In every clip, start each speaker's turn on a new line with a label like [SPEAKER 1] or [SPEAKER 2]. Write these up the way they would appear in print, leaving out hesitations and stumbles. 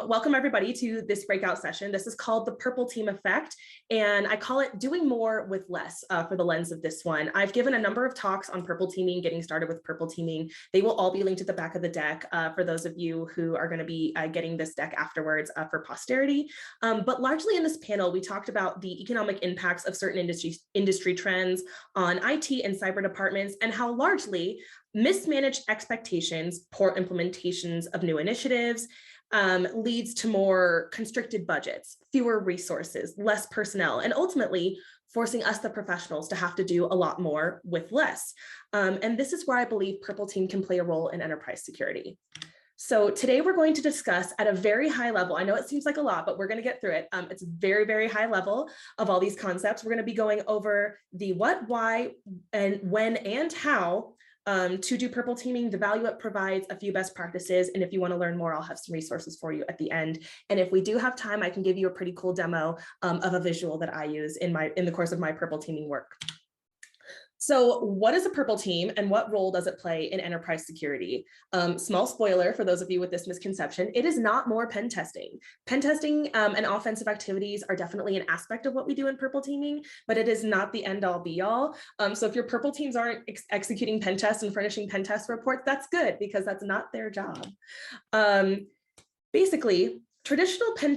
[SPEAKER 1] Welcome everybody to this breakout session. This is called the Purple Team Effect, and I call it doing more with less for the lens of this one. I've given a number of talks on purple teaming, getting started with purple teaming. They will all be linked at the back of the deck for those of you who are going to be getting this deck afterwards for posterity. But largely in this panel, we talked about the economic impacts of certain industry trends on IT and cyber departments, and how largely mismanaged expectations, poor implementations of new initiatives, leads to more constricted budgets, fewer resources, less personnel, and ultimately forcing us, the professionals, to have to do a lot more with less. And this is where I believe Purple Team can play a role in enterprise security. So today we're going to discuss at a very high level. I know it seems like a lot, but we're going to get through it. It's very, very high level of all these concepts. We're going to be going over the what, why, and when, and how to do purple teaming, the value it provides, a few best practices, and if you want to learn more, I'll have some resources for you at the end. And if we do have time, I can give you a pretty cool demo of a visual that I use in the course of my purple teaming work. So what is a purple team and what role does it play in enterprise security? Small spoiler for those of you with this misconception, it is not more pen testing. Pen testing and offensive activities are definitely an aspect of what we do in purple teaming, but it is not the end all be all. So if your purple teams aren't executing pen tests and furnishing pen test reports, that's good because that's not their job. Basically, traditional pen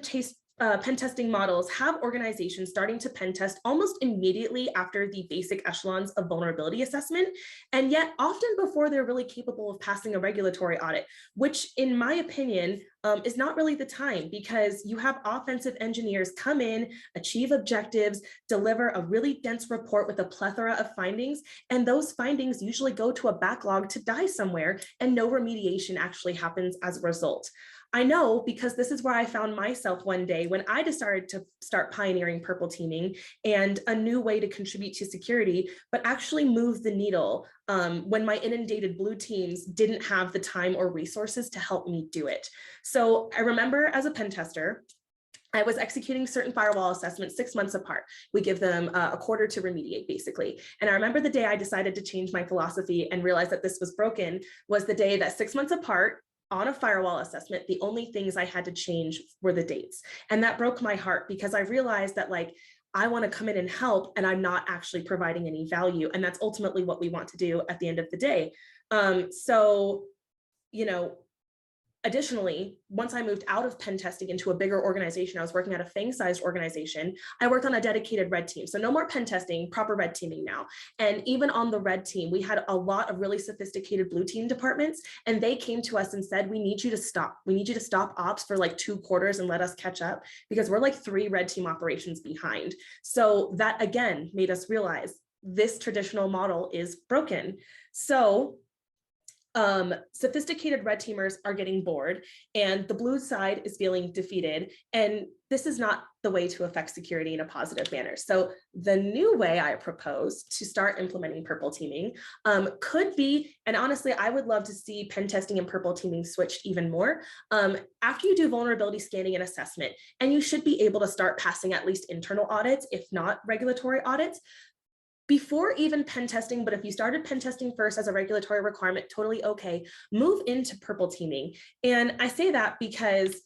[SPEAKER 1] testing models have organizations starting to pen test almost immediately after the basic echelons of vulnerability assessment, and yet often before they're really capable of passing a regulatory audit, which in my opinion is not really the time, because you have offensive engineers come in, achieve objectives, deliver a really dense report with a plethora of findings, and those findings usually go to a backlog to die somewhere, and no remediation actually happens as a result. I know because this is where I found myself one day when I decided to start pioneering purple teaming and a new way to contribute to security, but actually move the needle when my inundated blue teams didn't have the time or resources to help me do it. So I remember as a pen tester, I was executing certain firewall assessments 6 months apart. We give them a quarter to remediate, basically. And I remember the day I decided to change my philosophy and realize that this was broken was the day that 6 months apart, on a firewall assessment, the only things I had to change were the dates. And that broke my heart because I realized that I want to come in and help and I'm not actually providing any value. And that's ultimately what we want to do at the end of the day. Additionally, once I moved out of pen testing into a bigger organization, I was working at a FANG-sized organization. I worked on a dedicated red team. So no more pen testing, proper red teaming now. And even on the red team, we had a lot of really sophisticated blue team departments. And they came to us and said, we need you to stop. We need you to stop ops for 2 quarters and let us catch up because we're 3 red team operations behind. So that again made us realize this traditional model is broken. So sophisticated red teamers are getting bored and the blue side is feeling defeated. And this is not the way to affect security in a positive manner. So the new way I propose to start implementing purple teaming could be, and honestly, I would love to see pen testing and purple teaming switched even more. After you do vulnerability scanning and assessment, and you should be able to start passing at least internal audits, if not regulatory audits, before even pen testing, but if you started pen testing first as a regulatory requirement, totally okay, move into purple teaming. And I say that because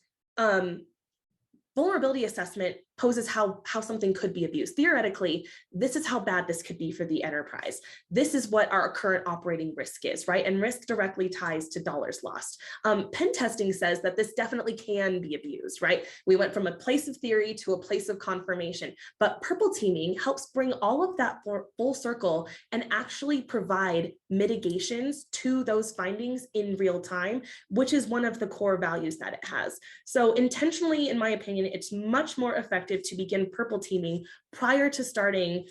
[SPEAKER 1] vulnerability assessment poses how something could be abused. Theoretically, this is how bad this could be for the enterprise. This is what our current operating risk is, right? And risk directly ties to dollars lost. Pen testing says that this definitely can be abused, right? We went from a place of theory to a place of confirmation, but purple teaming helps bring all of that full circle and actually provide mitigations to those findings in real time, which is one of the core values that it has. So intentionally, in my opinion, it's much more effective to begin purple teaming prior to starting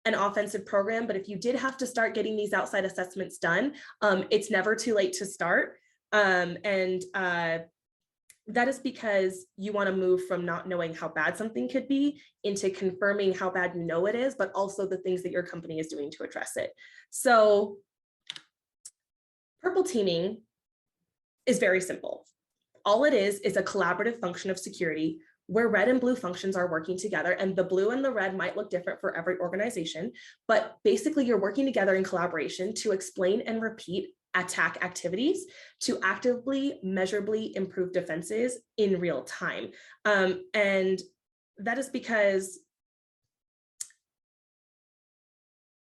[SPEAKER 1] an offensive program. But if you did have to start getting these outside assessments done, it's never too late to start. That is because you want to move from not knowing how bad something could be into confirming how bad you know it is, but also the things that your company is doing to address it. So purple teaming is very simple. All it is a collaborative function of security where red and blue functions are working together, and the blue and the red might look different for every organization, but basically you're working together in collaboration to explain and repeat attack activities to actively, measurably improve defenses in real time. And that is because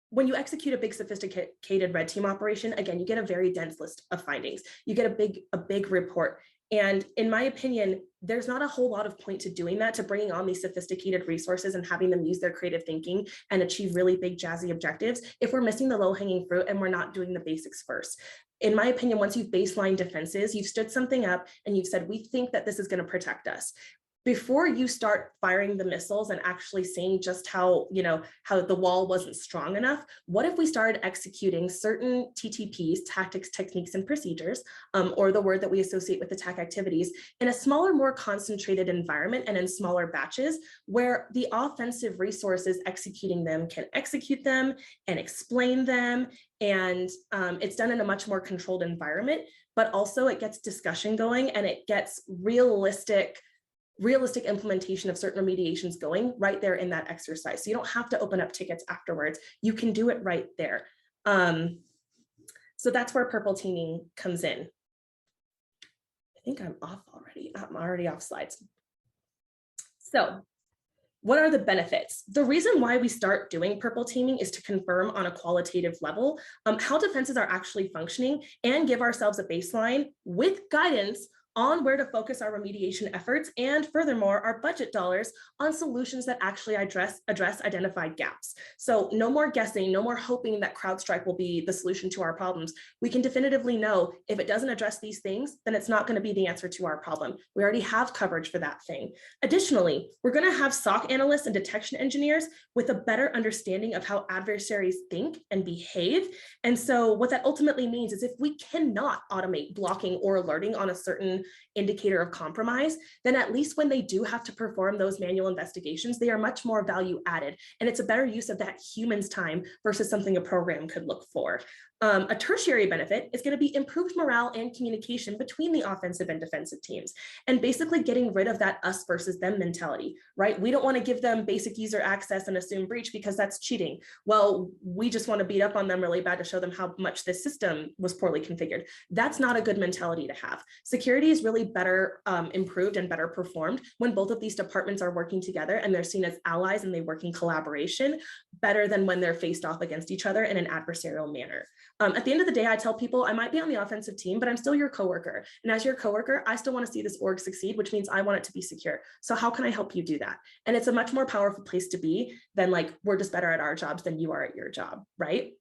[SPEAKER 1] when you execute a big sophisticated red team operation, again, you get a very dense list of findings. You get a big report. And in my opinion, there's not a whole lot of point to doing that, to bringing on these sophisticated resources and having them use their creative thinking and achieve really big jazzy objectives if we're missing the low-hanging fruit and we're not doing the basics first. In my opinion, once you've baselined defenses, you've stood something up and you've said, we think that this is going to protect us. Before you start firing the missiles and actually saying just how the wall wasn't strong enough, what if we started executing certain TTPs, tactics, techniques, and procedures, or the word that we associate with attack activities, in a smaller, more concentrated environment and in smaller batches, where the offensive resources executing them can execute them and explain them, and it's done in a much more controlled environment, but also it gets discussion going and it gets realistic implementation of certain remediations going right there in that exercise. So you don't have to open up tickets afterwards. You can do it right there. So that's where purple teaming comes in. I think I'm off already. I'm already off slides. So what are the benefits? The reason why we start doing purple teaming is to confirm on a qualitative level how defenses are actually functioning and give ourselves a baseline with guidance on where to focus our remediation efforts, and furthermore, our budget dollars on solutions that actually address identified gaps. So no more guessing, no more hoping that CrowdStrike will be the solution to our problems. We can definitively know if it doesn't address these things, then it's not going to be the answer to our problem. We already have coverage for that thing. Additionally, we're going to have SOC analysts and detection engineers with a better understanding of how adversaries think and behave. And so what that ultimately means is if we cannot automate blocking or alerting on a certain indicator of compromise, then at least when they do have to perform those manual investigations, they are much more value added. And it's a better use of that human's time versus something a program could look for. A tertiary benefit is going to be improved morale and communication between the offensive and defensive teams, and basically getting rid of that us versus them mentality, right? We don't want to give them basic user access and assume breach because that's cheating. Well, we just want to beat up on them really bad to show them how much this system was poorly configured. That's not a good mentality to have. Security is really better improved and better performed when both of these departments are working together and they're seen as allies and they work in collaboration, better than when they're faced off against each other in an adversarial manner. At the end of the day, I tell people I might be on the offensive team, but I'm still your coworker. And as your coworker, I still want to see this org succeed, which means I want it to be secure. So how can I help you do that? And it's a much more powerful place to be than like, we're just better at our jobs than you are at your job, right?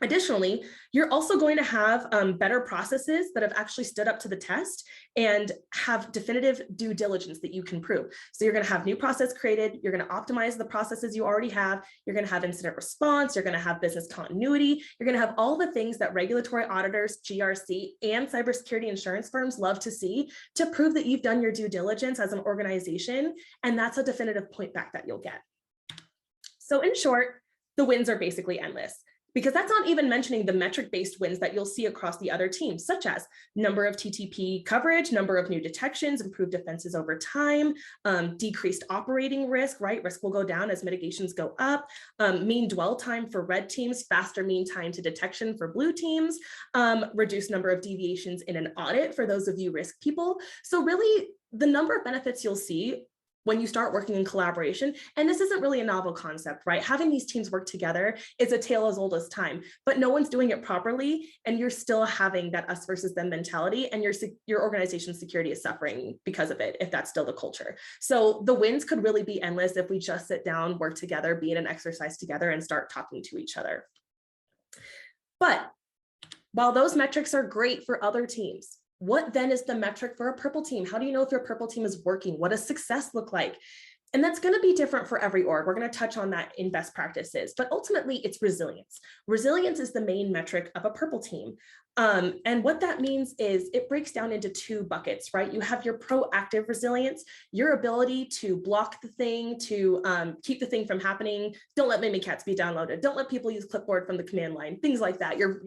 [SPEAKER 1] Additionally, you're also going to have better processes that have actually stood up to the test and have definitive due diligence that you can prove. So you're going to have new process created. You're going to optimize the processes you already have. You're going to have incident response. You're going to have business continuity. You're going to have all the things that regulatory auditors, GRC, and cybersecurity insurance firms love to see to prove that you've done your due diligence as an organization. And that's a definitive point back that you'll get. So in short, the wins are basically endless, because that's not even mentioning the metric-based wins that you'll see across the other teams, such as number of TTP coverage, number of new detections, improved defenses over time, decreased operating risk, right? Risk will go down as mitigations go up, mean dwell time for red teams, faster mean time to detection for blue teams, reduced number of deviations in an audit for those of you risk people. So really, the number of benefits you'll see when you start working in collaboration, and this isn't really a novel concept, right? Having these teams work together is a tale as old as time, but no one's doing it properly, and you're still having that us versus them mentality, and your organization's security is suffering because of it, if that's still the culture. So the wins could really be endless if we just sit down, work together, be in an exercise together, and start talking to each other. But while those metrics are great for other teams, what then is the metric for a purple team? How do you know if your purple team is working? What does success look like? And that's going to be different for every org. We're going to touch on that in best practices, but ultimately it's resilience. Resilience is the main metric of a purple team. And what that means is it breaks down into two buckets, right? You have your proactive resilience, your ability to block the thing, to keep the thing from happening. Don't let Mimikatz be downloaded. Don't let people use clipboard from the command line, things like that. Your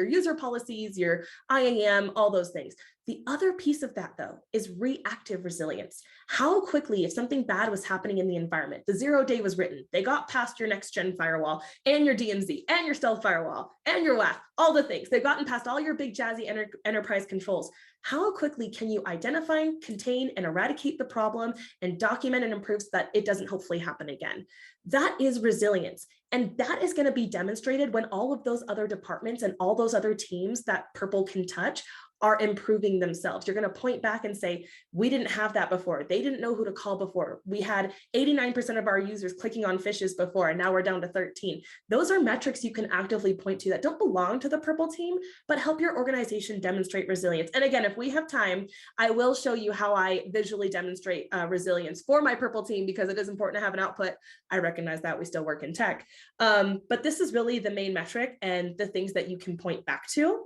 [SPEAKER 1] user policies, your IAM, all those things. The other piece of that, though, is reactive resilience. How quickly, if something bad was happening in the environment, the 0-day was written, they got past your next-gen firewall and your DMZ and your stealth firewall and your WAF, all the things. They've gotten past past all your big jazzy enterprise controls. How quickly can you identify, contain, and eradicate the problem and document and improve so that it doesn't hopefully happen again? That is resilience. And that is going to be demonstrated when all of those other departments and all those other teams that Purple can touch are improving themselves. You're going to point back and say, we didn't have that before. They didn't know who to call before. We had 89% of our users clicking on fishes before, and now we're down to 13. Those are metrics you can actively point to that don't belong to the Purple team, but help your organization demonstrate resilience. And again, if we have time, I will show you how I visually demonstrate resilience for my Purple team, because it is important to have an output. I recognize that we still work in tech. But this is really the main metric and the things that you can point back to.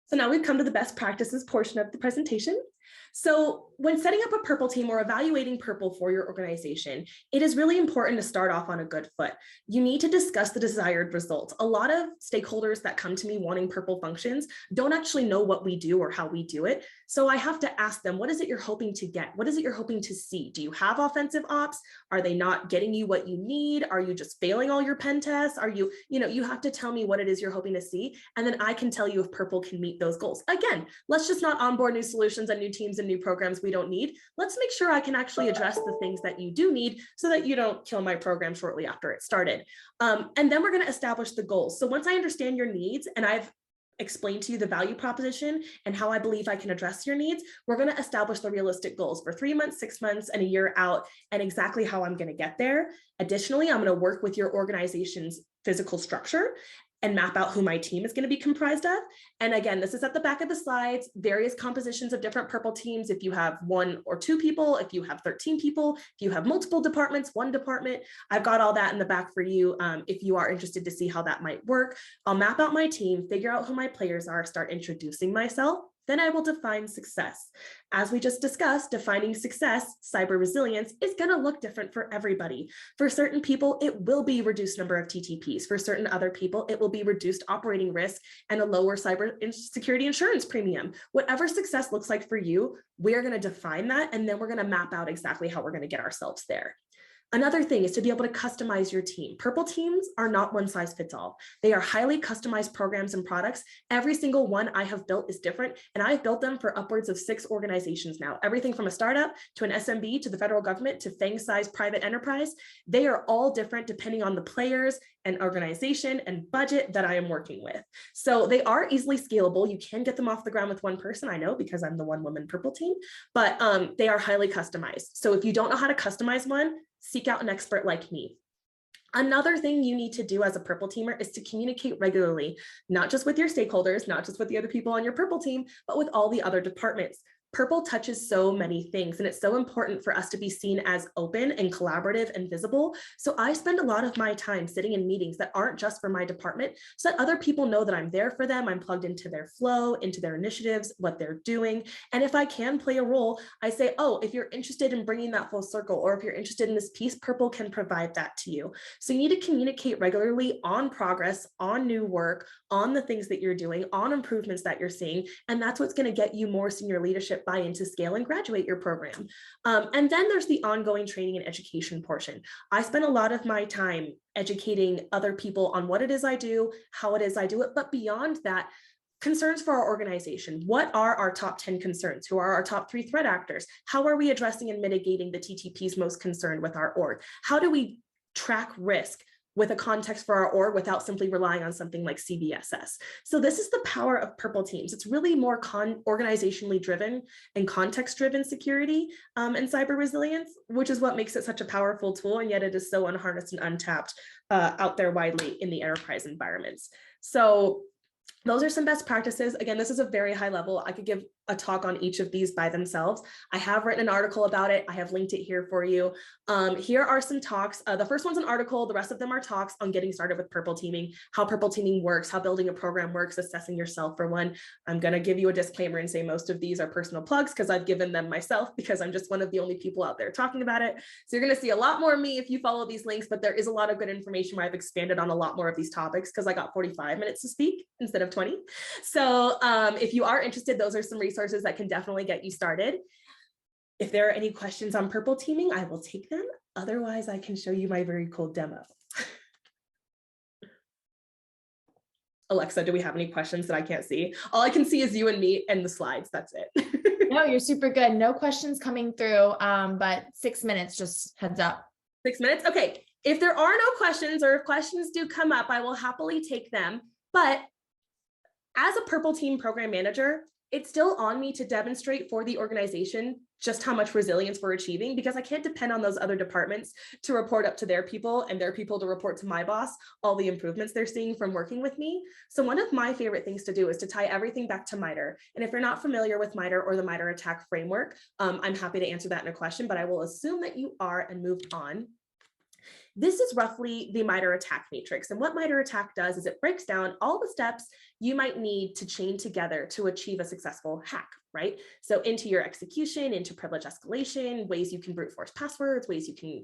[SPEAKER 1] So now we've come to the best practices portion of the presentation. So when setting up a Purple team or evaluating Purple for your organization, it is really important to start off on a good foot. You need to discuss the desired results. A lot of stakeholders that come to me wanting Purple functions don't actually know what we do or how we do it. So I have to ask them, what is it you're hoping to get? What is it you're hoping to see? Do you have offensive ops? Are they not getting you what you need? Are you just failing all your pen tests? Are you, you have to tell me what it is you're hoping to see. And then I can tell you if Purple can meet those goals. Again, let's just not onboard new solutions and new teams and new programs we don't need. Let's make sure I can actually address the things that you do need so that you don't kill my program shortly after it started. And then we're going to establish the goals. So once I understand your needs and I've explained to you the value proposition and how I believe I can address your needs, we're going to establish the realistic goals for 3 months, 6 months, and a year out, and exactly how I'm going to get there. Additionally, I'm going to work with your organization's physical structure and map out who my team is going to be comprised of. And again, this is at the back of the slides, various compositions of different Purple teams. If you have 1 or 2 people, if you have 13 people, if you have multiple departments, 1 department, I've got all that in the back for you. If you are interested to see how that might work, I'll map out my team, figure out who my players are, start introducing myself. Then I will define success. As we just discussed, defining success, cyber resilience, is going to look different for everybody. For certain people, it will be reduced number of TTPs. For certain other people, it will be reduced operating risk and a lower cyber security insurance premium. Whatever success looks like for you, we're going to define that, and then we're going to map out exactly how we're going to get ourselves there. Another thing is to be able to customize your team. Purple teams are not one size fits all. They are highly customized programs and products. Every single one I have built is different, and I've built them for upwards of 6 organizations now. Everything from a startup to an SMB to the federal government to FANG-sized private enterprise. They are all different depending on the players and organization and budget that I am working with. So they are easily scalable. You can get them off the ground with one person, I know, because I'm the one-woman Purple team, but they are highly customized. So if you don't know how to customize one, seek out an expert like me. Another thing you need to do as a Purple teamer is to communicate regularly, not just with your stakeholders, not just with the other people on your Purple team, but with all the other departments. Purple touches so many things, and it's so important for us to be seen as open and collaborative and visible. So I spend a lot of my time sitting in meetings that aren't just for my department, so that other people know that I'm there for them. I'm plugged into their flow, into their initiatives, what they're doing. And if I can play a role, I say, oh, if you're interested in bringing that full circle, or if you're interested in this piece, Purple can provide that to you. So you need to communicate regularly on progress, on new work, on the things that you're doing, on improvements that you're seeing. And that's what's going to get you more senior leadership buy-in to scale and graduate your program. And then there's the ongoing training and education portion. I spend a lot of my time educating other people on what it is I do, how it is I do it, but beyond that, concerns for our organization. What are our top 10 concerns? Who are our top 3 threat actors? How are we addressing and mitigating the TTPs most concerned with our org? How do we track risk with a context for our org without simply relying on something like CVSS? So this is the power of Purple teams. It's really more organizationally driven and context driven security and cyber resilience, which is what makes it such a powerful tool. And yet it is so unharnessed and untapped out there widely in the enterprise environments. So those are some best practices. Again, this is a very high level. I could give a talk on each of these by themselves. I have written an article about it. I have linked it here for you. Here are some talks. The first one's an article. The rest of them are talks on getting started with Purple teaming, how Purple teaming works, how building a program works, assessing yourself for one. I'm going to give you a disclaimer and say most of these are personal plugs because I've given them myself because I'm just one of the only people out there talking about it. So you're going to see a lot more of me if you follow these links, but there is a lot of good information where I've expanded on a lot more of these topics because I got 45 minutes to speak instead of 20. So if you are interested, those are some resources that can definitely get you started. If there are any questions on Purple teaming, I will take them. Otherwise, I can show you my very cool demo. Alexa, do we have any questions that I can't see? All I can see is you and me and the slides. That's it.
[SPEAKER 2] No, you're super good. No questions coming through, but 6 minutes, just heads up.
[SPEAKER 1] 6 minutes? Okay. If there are no questions, or if questions do come up, I will happily take them. But as a Purple Team program manager, it's still on me to demonstrate for the organization just how much resilience we're achieving, because I can't depend on those other departments to report up to their people and their people to report to my boss all the improvements they're seeing from working with me. So one of my favorite things to do is to tie everything back to MITRE. And if you're not familiar with MITRE or the MITRE ATT&CK framework, I'm happy to answer that in a question, but I will assume that you are and move on. This is roughly the MITRE ATT&CK matrix. And what MITRE ATT&CK does is it breaks down all the steps you might need to chain together to achieve a successful hack, right? So into your execution, into privilege escalation, ways you can brute force passwords, ways you can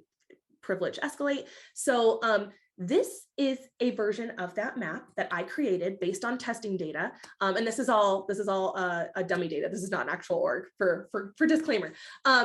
[SPEAKER 1] privilege escalate. So this is a version of that map that I created based on testing data. And this is all a dummy data. This is not an actual org for disclaimer.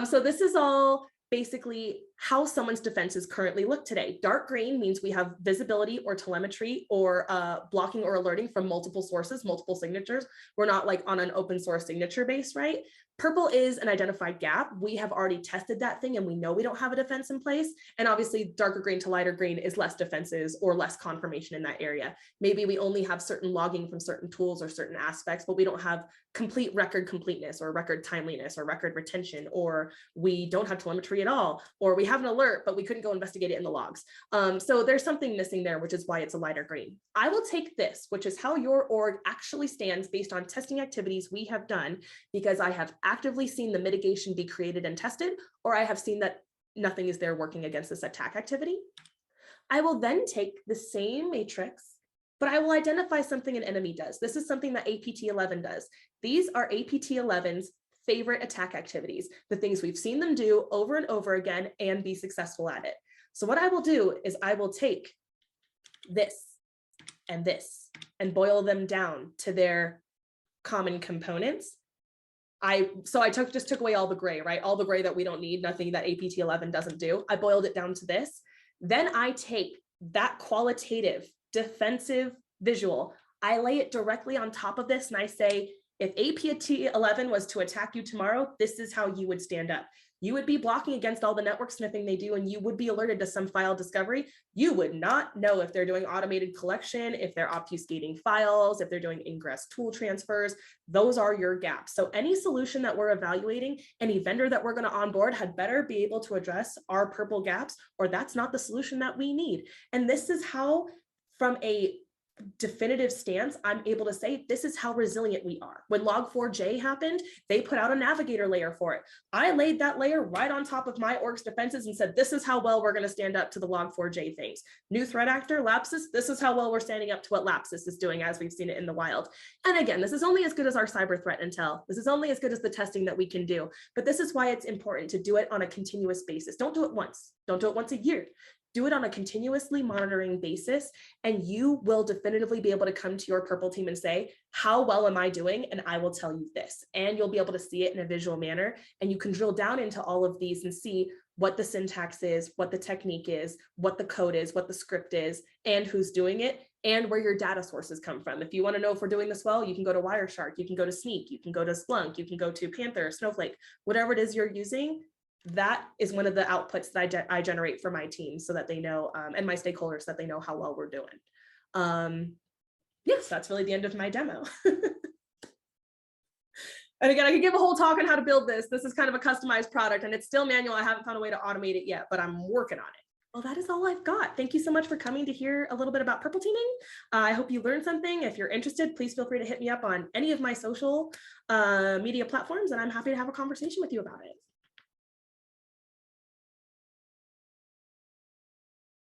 [SPEAKER 1] So this is all basically how someone's defenses currently look today. Dark green means we have visibility or telemetry or blocking or alerting from multiple sources, multiple signatures. We're not like on an open source signature base, right? Purple is an identified gap. We have already tested that thing and we know we don't have a defense in place. And obviously darker green to lighter green is less defenses or less confirmation in that area. Maybe we only have certain logging from certain tools or certain aspects, but we don't have complete record completeness or record timeliness or record retention, or we don't have telemetry at all, or we have an alert, but we couldn't go investigate it in the logs. So there's something missing there, which is why it's a lighter green. I will take this, which is how your org actually stands based on testing activities we have done, because I have actively seen the mitigation be created and tested, or I have seen that nothing is there working against this attack activity. I will then take the same matrix, but I will identify something an enemy does. This is something that APT11 does. These are APT11's favorite attack activities, the things we've seen them do over and over again and be successful at it. So what I will do is I will take this and boil them down to their common components. So I just took away all the gray, right? All the gray that we don't need, nothing that APT11 doesn't do. I boiled it down to this. Then I take that qualitative defensive visual, I lay it directly on top of this and I say, if APT11 was to attack you tomorrow, this is how you would stand up. You would be blocking against all the network sniffing they do, and you would be alerted to some file discovery. You would not know if they're doing automated collection, if they're obfuscating files, if they're doing ingress tool transfers. Those are your gaps. So any solution that we're evaluating, any vendor that we're going to onboard had better be able to address our purple gaps, or that's not the solution that we need. And this is how, from a definitive stance, I'm able to say this is how resilient we are. When Log4j happened, they put out a navigator layer for it. I laid that layer right on top of my org's defenses and said, this is how well we're going to stand up to the Log4j things. New threat actor, Lapsus, this is how well we're standing up to what Lapsus is doing as we've seen it in the wild. And again, this is only as good as our cyber threat intel. This is only as good as the testing that we can do. But this is why it's important to do it on a continuous basis. Don't do it once. Don't do it once a year. Do it on a continuously monitoring basis, and you will definitively be able to come to your purple team and say, how well am I doing? And I will tell you this, and you'll be able to see it in a visual manner. And you can drill down into all of these and see what the syntax is, what the technique is, what the code is, what the script is, and who's doing it, and where your data sources come from. If you want to know if we're doing this well, you can go to Wireshark, you can go to Sneak, you can go to Splunk, you can go to Panther, Snowflake, whatever it is you're using. That is one of the outputs that I generate for my team so that they know, and my stakeholders, that they know how well we're doing. Yes, that's really the end of my demo. And again, I could give a whole talk on how to build this. This is kind of a customized product and it's still manual. I haven't found a way to automate it yet, but I'm working on it. Well, that is all I've got. Thank you so much for coming to hear a little bit about purple teaming. I hope you learned something. If you're interested, please feel free to hit me up on any of my social media platforms, and I'm happy to have a conversation with you about it.